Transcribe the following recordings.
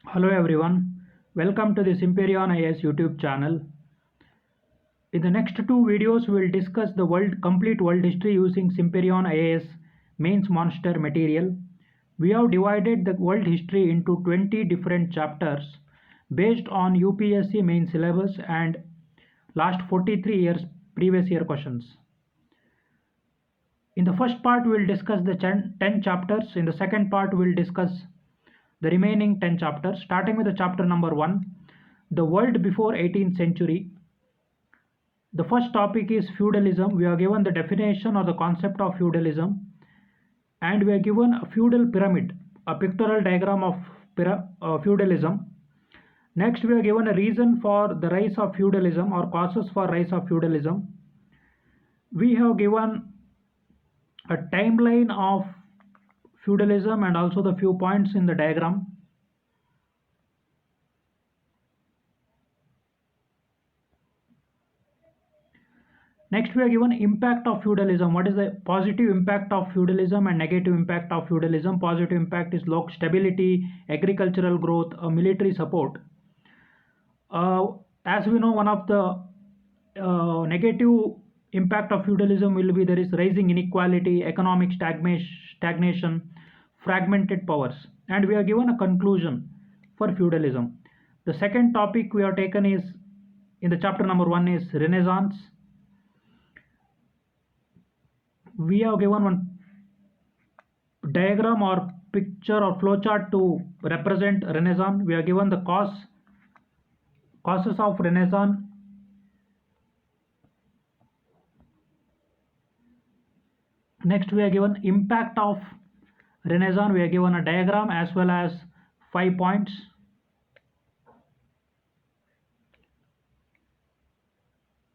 Hello everyone, welcome to the Simperion IAS YouTube channel. In the next two videos, we will discuss the complete world history using Simperion IAS mains monster material. We have divided the world history into 20 different chapters based on UPSC main syllabus and last 43 years previous year questions. In the first part, we will discuss the 10 chapters. In the second part, we will discuss the remaining 10 chapters, starting with the chapter number 1, the world before 18th century. The first topic is feudalism. We are given the definition or the concept of feudalism, and we are given a feudal pyramid, a pictorial diagram of feudalism. Next, we are given a reason for the rise of feudalism or causes for rise of feudalism. We have given a timeline of feudalism and also the few points in the diagram. Next, we are given impact of feudalism. What is the positive impact of feudalism and negative impact of feudalism? Positive impact is local stability, agricultural growth, military support. As we know, one of the negative impact of feudalism will be there is rising inequality, economic stagnation, fragmented powers, and we are given a conclusion for feudalism. The second topic we have taken is in the chapter number 1 is Renaissance. We have given one diagram or picture or flowchart to represent Renaissance. We are given the causes of Renaissance. Next, we are given impact of Renaissance. We are given a diagram as well as 5 points.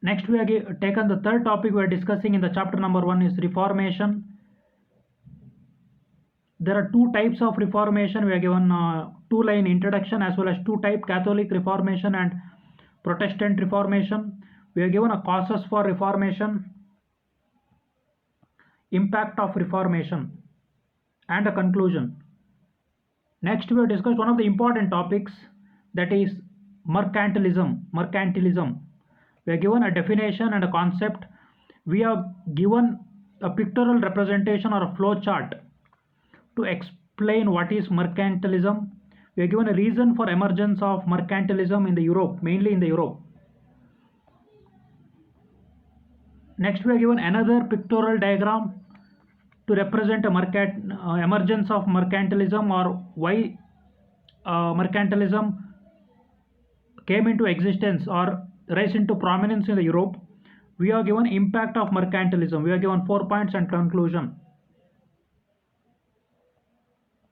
Next, we have taken the third topic we are discussing in the chapter number 1 is Reformation. There are two types of Reformation. We are given two-line introduction as well as two type Catholic Reformation and Protestant Reformation. We are given a causes for Reformation, impact of Reformation, and a conclusion. Next, we have discussed one of the important topics, that is mercantilism. We are given a definition and a concept. We are given a pictorial representation or a flow chart to explain what is mercantilism. We are given a reason for emergence of mercantilism in the Europe, mainly in the Europe. Next, we are given another pictorial diagram to represent a emergence of mercantilism or why mercantilism came into existence or rise into prominence in the Europe. We are given impact of mercantilism. We are given 4 points and conclusion.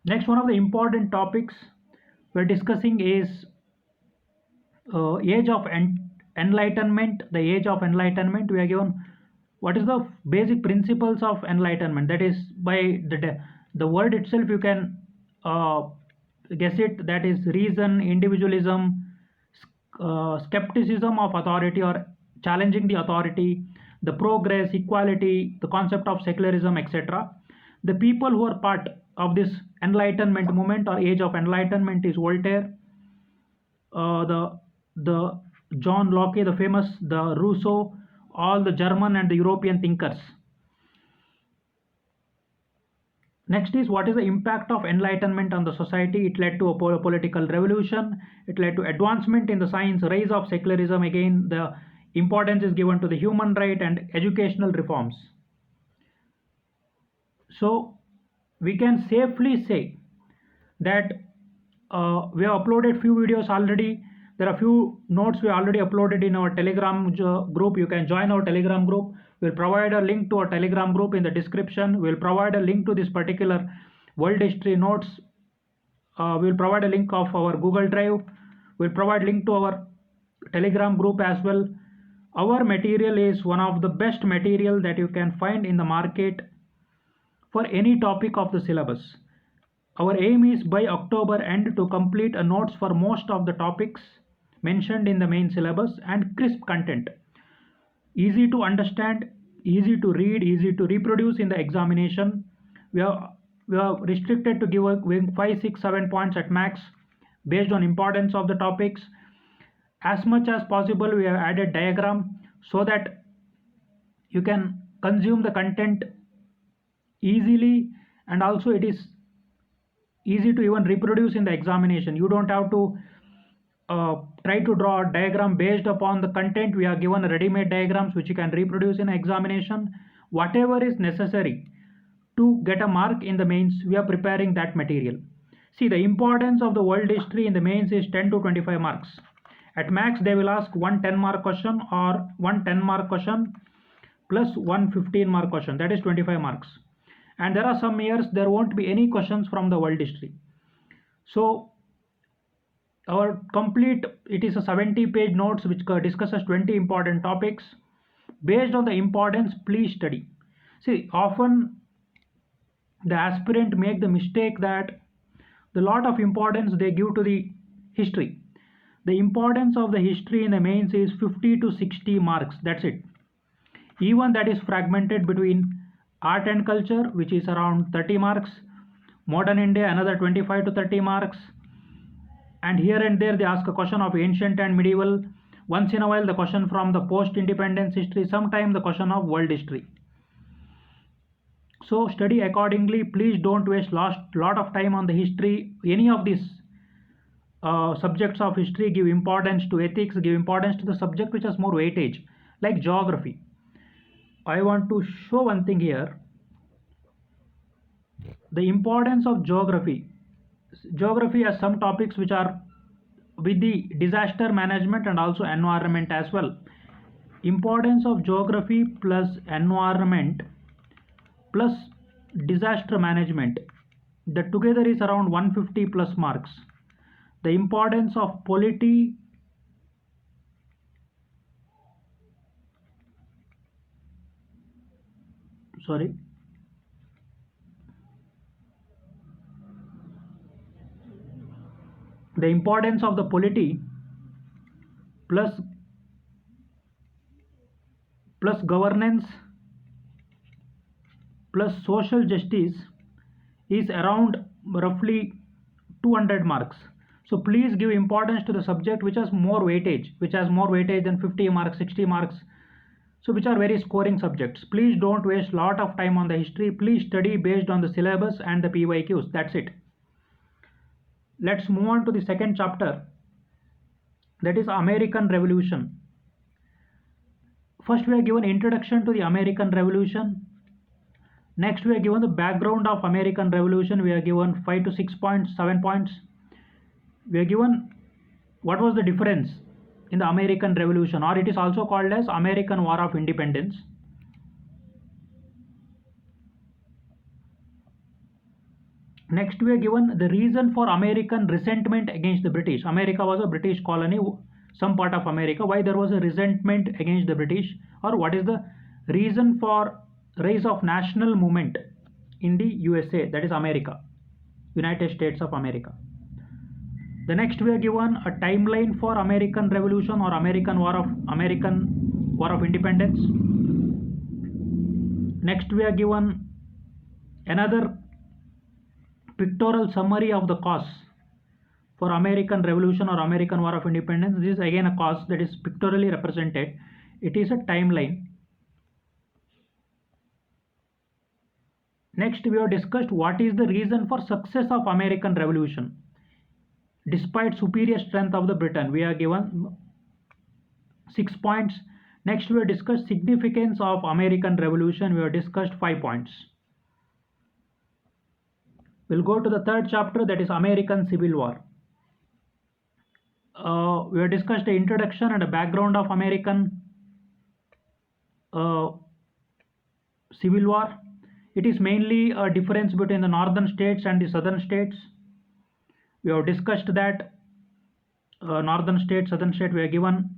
Next, one of the important topics we're discussing is age of enlightenment. The age of enlightenment, we are given what is the basic principles of enlightenment. That is, by the word itself you can guess it. That is reason, individualism, skepticism of authority or challenging the authority, the progress, equality, the concept of secularism, etc. The people who are part of this enlightenment movement or age of enlightenment is Voltaire, the John Locke, the famous, the Rousseau, all the German and the European thinkers. Next is what is the impact of enlightenment on the society. It led to a political revolution. It led to advancement in the science, rise of secularism. Again, the importance is given to the human right and educational reforms. So we can safely say that we have uploaded few videos already. There are few notes we already uploaded in our Telegram group. You can join our Telegram group. We'll provide a link to our Telegram group in the description. We'll provide a link to this particular world history notes. We'll provide a link of our Google Drive. We'll provide link to our Telegram group as well. Our material is one of the best material that you can find in the market for any topic of the syllabus. Our aim is by October end to complete a notes for most of the topics mentioned in the main syllabus and crisp content. Easy to understand, easy to read, easy to reproduce in the examination. We are restricted to give 5, 6, 7 points at max. based on importance of the topics. As much as possible, we have added diagram so that you can consume the content easily, and also it is easy to even reproduce in the examination. You don't have to try to draw a diagram based upon the content. We are given ready-made diagrams which you can reproduce in examination. Whatever is necessary to get a mark in the mains, we are preparing that material. See, the importance of the world history in the mains is 10 to 25 marks. At max, they will ask one 10-mark question or one 10-mark question plus one 15-mark question, that is 25 marks. And there are some years there won't be any questions from the world history. So our complete, it is a 70-page notes which discusses 20 important topics. Based on the importance, please study. See, often the aspirant make the mistake that the lot of importance they give to the history. The importance of the history in the mains is 50 to 60 marks, that's it. Even that is fragmented between art and culture, which is around 30 marks, modern India another 25 to 30 marks, and here and there they ask a question of ancient and medieval. Once in a while the question from the post independence history, sometimes the question of world history. So study accordingly. Please don't waste lot of time on the history. Any of these subjects of history, give importance to ethics, give importance to the subject which has more weightage, like geography. I want to show one thing here. The importance of geography. Geography has some topics which are with the disaster management and also environment as well. Importance of geography plus environment plus disaster management, that together is around 150 plus marks. The importance of polity, sorry, the importance of the polity plus governance plus social justice is around roughly 200 marks. So please give importance to the subject which has more weightage, than 50 marks, 60 marks, so which are very scoring subjects. Please don't waste lot of time on the history. Please study based on the syllabus and the PYQs, that's it. Let's move on to the second chapter, that is American Revolution. First we are given introduction to the American Revolution. Next we are given the background of American Revolution. We are given 5 to 6 points, 7 points. We are given what was the difference in the American Revolution, or it is also called as American War of Independence. Next we are given the reason for American resentment against the British. America was a British colony, some part of America. Why there was a resentment against the British, or what is the reason for rise of national movement in the USA, that is America, United States of America. The next we are given a timeline for American Revolution or American War of Independence. Next we are given another pictorial summary of the cause for American Revolution or American War of Independence. This is again a cause that is pictorially represented. It is a timeline. Next we have discussed what is the reason for success of American Revolution despite superior strength of the Britain. We are given 6 points. Next we have discussed significance of American Revolution. We have discussed 5 points. We'll go to the third chapter, that is American Civil War. We have discussed the introduction and the background of American Civil War. It is mainly a difference between the northern states and the southern states. We have discussed that northern state, southern state, we are given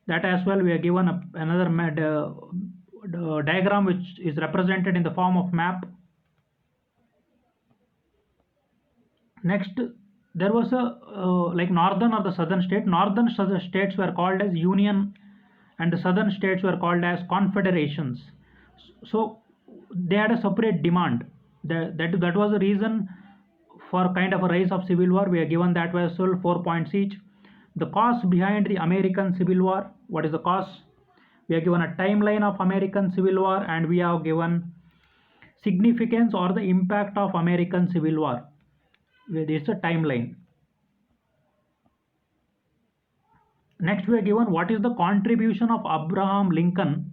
that as well. We are given another diagram which is represented in the form of map. Next, there was a like northern or the southern state. Northern states were called as Union and the southern states were called as confederations. So they had a separate demand. That was the reason for kind of a rise of civil war, we are given that as well, 4 points each. The cause behind the American Civil War, what is the cause? We are given a timeline of American Civil War, and we have given significance or the impact of American Civil War. It's a timeline. Next, we are given what is the contribution of Abraham Lincoln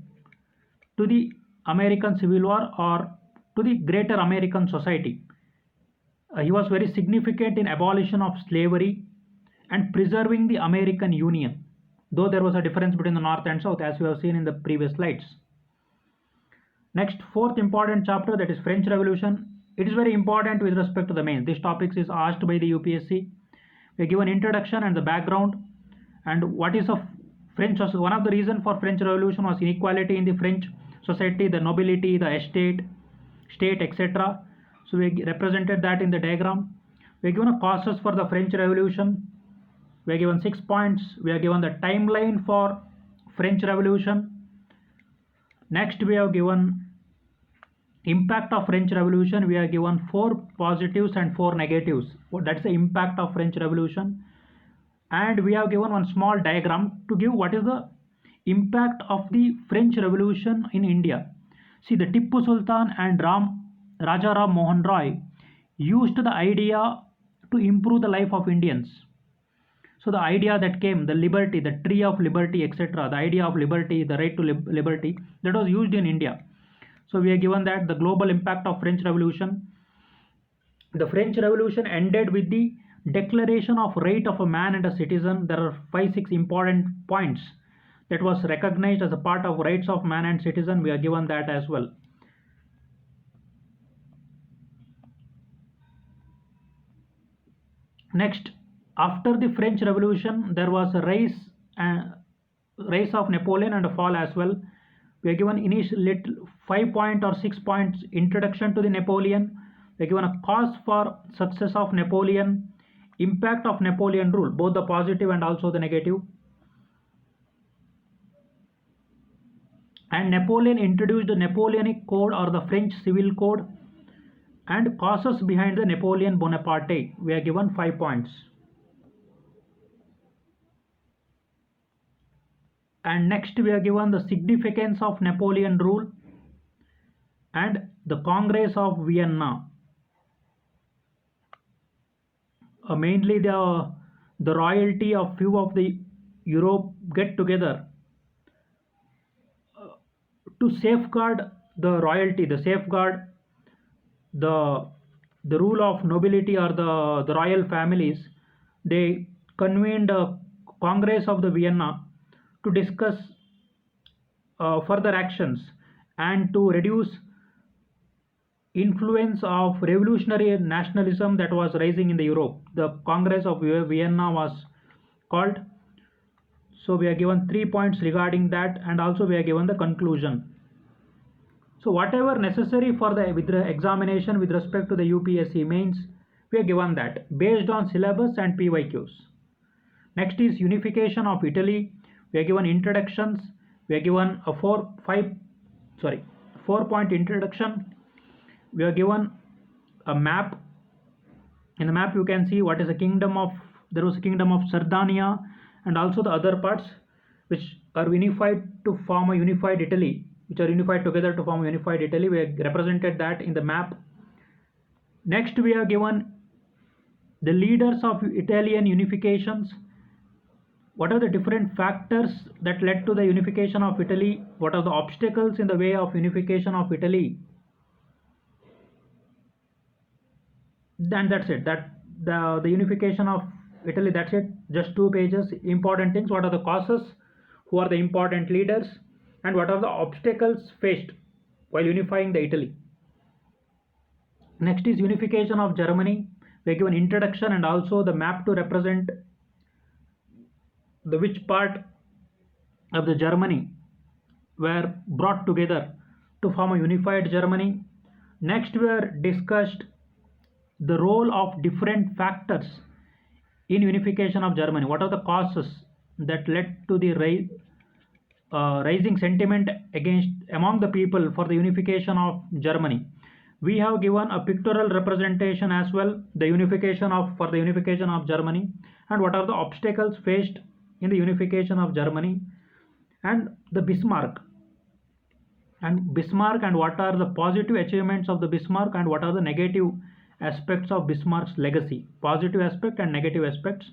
to the American Civil War or to the greater American society. He was very significant in abolition of slavery and preserving the American Union, though there was a difference between the North and South, as we have seen in the previous slides. Next, fourth important chapter, that is French Revolution. It is very important with respect to the mains. This topic is asked by the UPSC. We give an introduction and the background, and what is a French. One of the reasons for French Revolution was inequality in the French society, the nobility, the estate, state, etc. So we represented that in the diagram. We are given a causes for the French Revolution. We are given 6 points. We are given the timeline for French Revolution. Next, we have given impact of French Revolution. We are given 4 positives and 4 negatives. That's the impact of French Revolution. And we have given one small diagram to give what is the impact of the French Revolution in India. See, the Tippu Sultan and Raja Ram Mohan Roy used the idea to improve the life of Indians. So the idea that came, the liberty, the tree of liberty, etc., the idea of liberty, the right to liberty, that was used in India. So we are given that the global impact of French Revolution. The French Revolution ended with the Declaration of Right of a Man and a Citizen. There are 5-6 important points that was recognized as a part of rights of man and citizen. We are given that as well. Next, after the French Revolution, there was a rise of Napoleon and a fall as well. We are given initial 5 point or 6 points introduction to the Napoleon. We are given a cause for success of Napoleon, impact of Napoleon rule, both the positive and also the negative. And Napoleon introduced the Napoleonic Code or the French Civil Code, and causes behind the Napoleon Bonaparte. We are given 5 points. And next, we are given the significance of Napoleon rule and the Congress of Vienna. Mainly the royalty of few of the Europe get together to safeguard the royalty, the safeguard the rule of nobility or the royal families. They convened a Congress of the Vienna to discuss further actions and to reduce influence of revolutionary nationalism that was rising in the Europe. The Congress of Vienna was called. So we are given 3 points regarding that, and also we are given the conclusion. So whatever necessary for the examination with respect to the UPSC mains, we are given that based on syllabus and PYQs. Next is unification of Italy. We are given introductions. We are given a 4-point introduction. We are given a map. In the map you can see what is the kingdom of, there was a kingdom of Sardinia and also the other parts which are unified to form a unified Italy, which are unified together to form a unified Italy. We have represented that in the map. Next, we are given the leaders of Italian unifications. What are the different factors that led to the unification of Italy? What are the obstacles in the way of unification of Italy? Then that's it. That the unification of Italy, that's it. Just 2 pages. Important things. What are the causes? Who are the important leaders? And what are the obstacles faced while unifying the Italy? Next is unification of Germany. We give an introduction and also the map to represent the which part of the Germany were brought together to form a unified Germany. Next, we are discussed the role of different factors in unification of Germany. What are the causes that led to the rising sentiment among the people for the unification of Germany? We have given a pictorial representation as well, the unification of for the unification of Germany, and what are the obstacles faced in the unification of Germany, and the Bismarck, and what are the positive achievements of the Bismarck, and what are the negative aspects of Bismarck's legacy, positive aspect and negative aspects.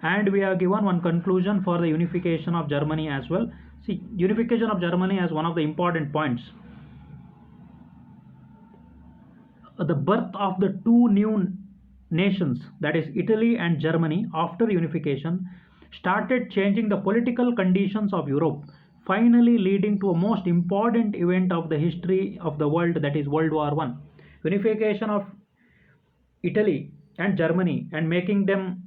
And we have given one conclusion for the unification of Germany as well. See, unification of Germany as one of the important points. The birth of the two new nations, that is Italy and Germany, after unification started changing the political conditions of Europe, finally leading to a most important event of the history of the world, that is World War I. Unification of Italy and Germany and making them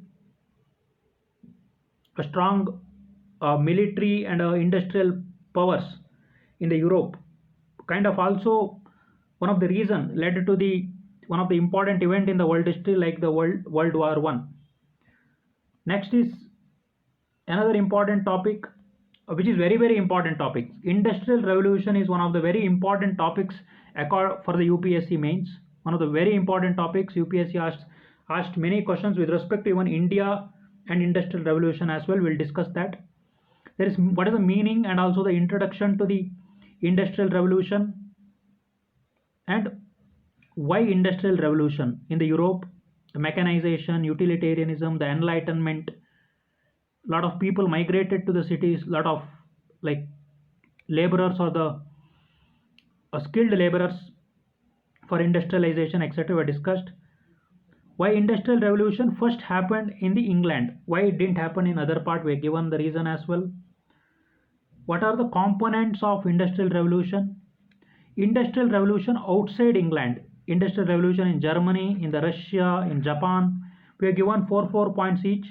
a strong military and industrial powers in the Europe, kind of also one of the reason led to the one of the important event in the world history, like the World War One. Next is another important topic, which is very important topic. Industrial revolution is one of the very important topics for the UPSC mains. One of the very important topics. UPSC asked many questions with respect to even India and industrial revolution as well. We'll discuss that. There is what is the meaning and also the introduction to the industrial revolution, and why industrial revolution in the Europe, the mechanization, utilitarianism, the enlightenment. A lot of people migrated to the cities. A lot of like laborers or the skilled laborers for industrialization, etc. were discussed. Why industrial revolution first happened in the England, why it didn't happen in other part, we are given the reason as well. What are the components of industrial revolution? Industrial revolution outside England, industrial revolution in Germany, in the Russia, in Japan. We are given four points each,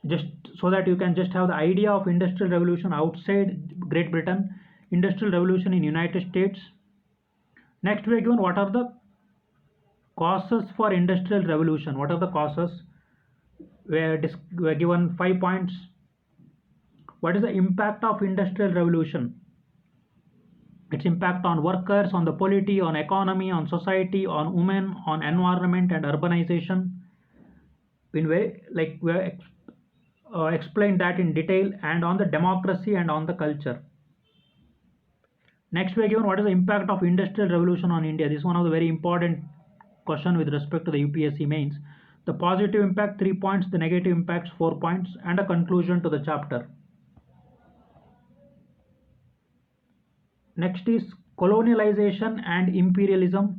just so that you can just have the idea of industrial revolution outside Great Britain, industrial revolution in United States. Next, we are given what are the causes for industrial revolution. What are the causes? We are given 5 points. What is the impact of industrial revolution? Its impact on workers, on the polity, on economy, on society, on women, on environment and urbanization. In very like we explained that in detail, and on the democracy and on the culture. Next, we are given what is the impact of industrial revolution on India. This is one of the very important question with respect to the UPSC mains. The positive impact 3 points, the negative impacts 4 points, and a conclusion to the chapter. Next is colonialization and imperialism.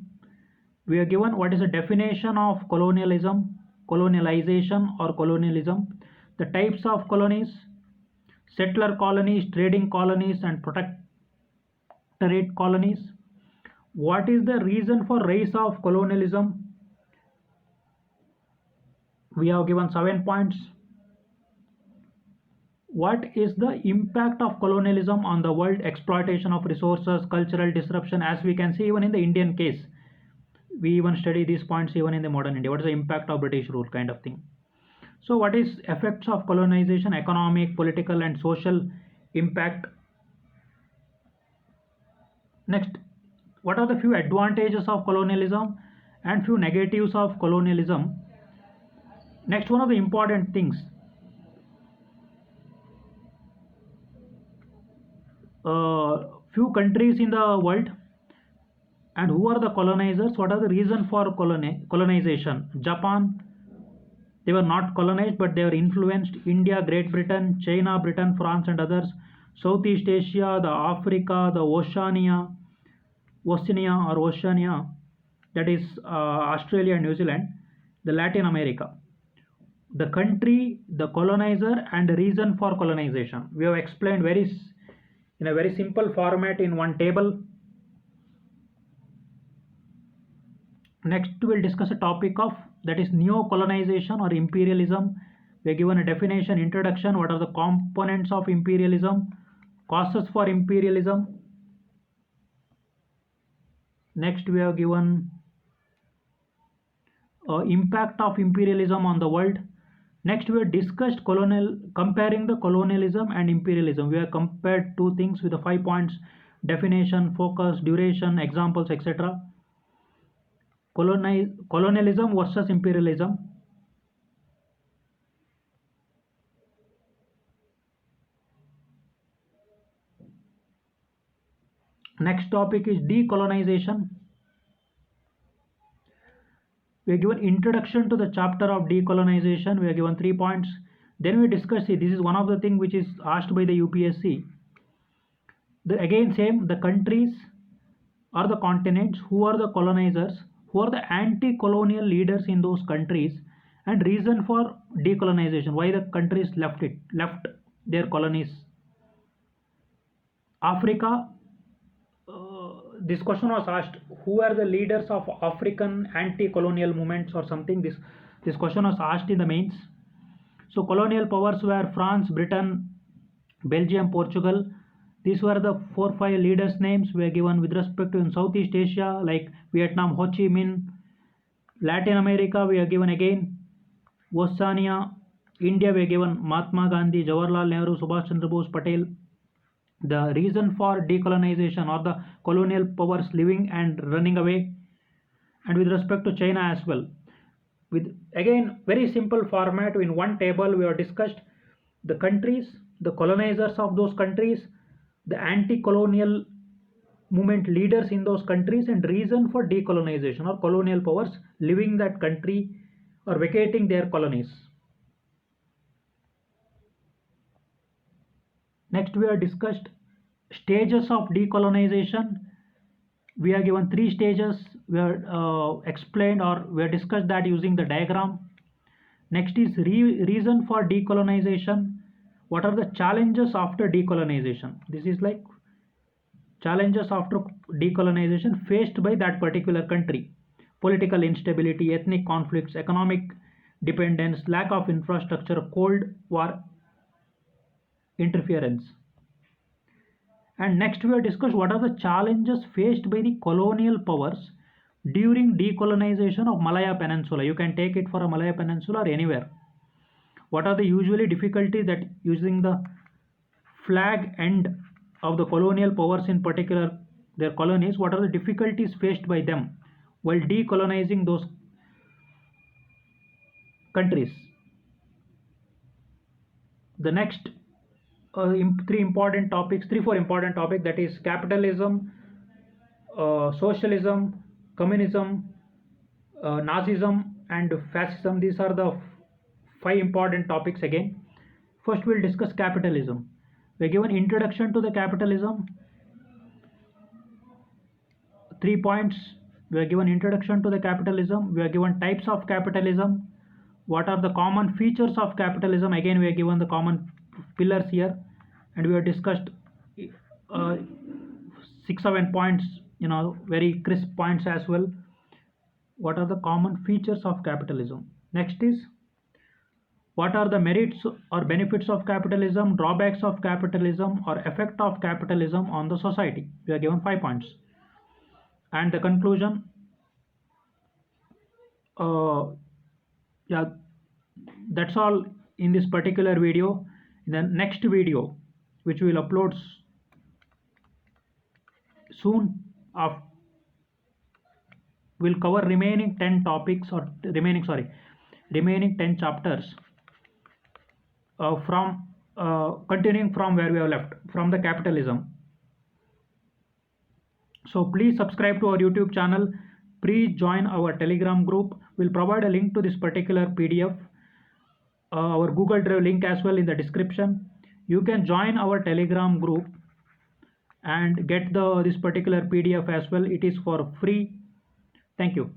We are given what is the definition of colonialism, colonialization or colonialism, the types of colonies, settler colonies, trading colonies, and protectorate colonies. What is the reason for rise of colonialism? We have given 7 points. What is the impact of colonialism on the world? Exploitation of resources, cultural disruption, as we can see even in the Indian case. We even study these points even in the modern India. What is the impact of British rule, kind of thing. So what is effects of colonization, economic, political and social impact? Next, what are the few advantages of colonialism and few negatives of colonialism? Next, one of the important things, few countries in the world, and who are the colonizers? What are the reason for colonization? Japan, they were not colonized but they were influenced. India, Great Britain, China, Britain, France and others. Southeast Asia, the Africa, the Oceania, that is Australia and New Zealand, the Latin America. The country, the colonizer and the reason for colonization. We have explained in a very simple format in one table. Next, we'll discuss a topic of that is neo-colonization or imperialism. We are given a definition, introduction, what are the components of imperialism, causes for imperialism. Next, we have given impact of imperialism on the world. Next, we have discussed comparing the colonialism and imperialism. We have compared two things with the 5 points. definition, focus, duration, examples, etc. Colonialism versus imperialism. Next topic is decolonization. We are given introduction to the chapter of decolonization. We are given 3 points. Then we discuss it. This is one of the things which is asked by the UPSC. Again same, the countries or the continents, who are the colonizers, who are the anti-colonial leaders in those countries, and reason for decolonization, why the countries left their colonies. Africa, this question was asked, who are the leaders of African anti-colonial movements or something. This question was asked in the mains. So colonial powers were France, Britain, Belgium, Portugal. These were the 4-5 leaders' names were given with respect to in Southeast Asia, like Vietnam, Ho Chi Minh. Latin America, we are given again Oceania. India, we are given Mahatma Gandhi, Jawaharlal Nehru, Subhash Chandra Bose, Patel. The reason for decolonization or the colonial powers living and running away, and with respect to China as well. With again very simple format, in one table we have discussed the countries, the colonizers of those countries, the anti-colonial movement leaders in those countries, and reason for decolonization or colonial powers leaving that country or vacating their colonies. Next we have discussed stages of decolonization. We are given 3 stages. We are explained or we have discussed that using the diagram. Next is reason for decolonization. What are the challenges after decolonization? This is like challenges after decolonization faced by that particular country. Political instability, ethnic conflicts, economic dependence, lack of infrastructure, Cold War interference. And next we will discuss what are the challenges faced by the colonial powers during decolonization of Malaya Peninsula. You can take it for a Malaya Peninsula or anywhere. What are the usually difficulties that using the flag end of the colonial powers, in particular their colonies, what are the difficulties faced by them while decolonizing those countries? The next 4 important topics, that is capitalism, socialism, communism, Nazism, and fascism. These are the 5 important topics again. First we'll discuss capitalism. We're given introduction to the capitalism. 3 points. We are given introduction to the capitalism. We are given types of capitalism. What are the common features of capitalism? Again we are given the common pillars here, and we have discussed 6-7 points, very crisp points as well. What are the common features of capitalism? Next is what are the merits or benefits of capitalism, drawbacks of capitalism, or effect of capitalism on the society? We are given 5 points. And the conclusion, yeah, that's all in this particular video. In the next video, which we will upload soon, we'll cover remaining 10 topics, or remaining 10 chapters from continuing from where we have left, from the capitalism. So please subscribe to our YouTube channel. Please join our Telegram group. We'll provide a link to this particular PDF, our Google Drive link as well in the description. You can join our Telegram group and get this particular PDF as well. It is for free. Thank you.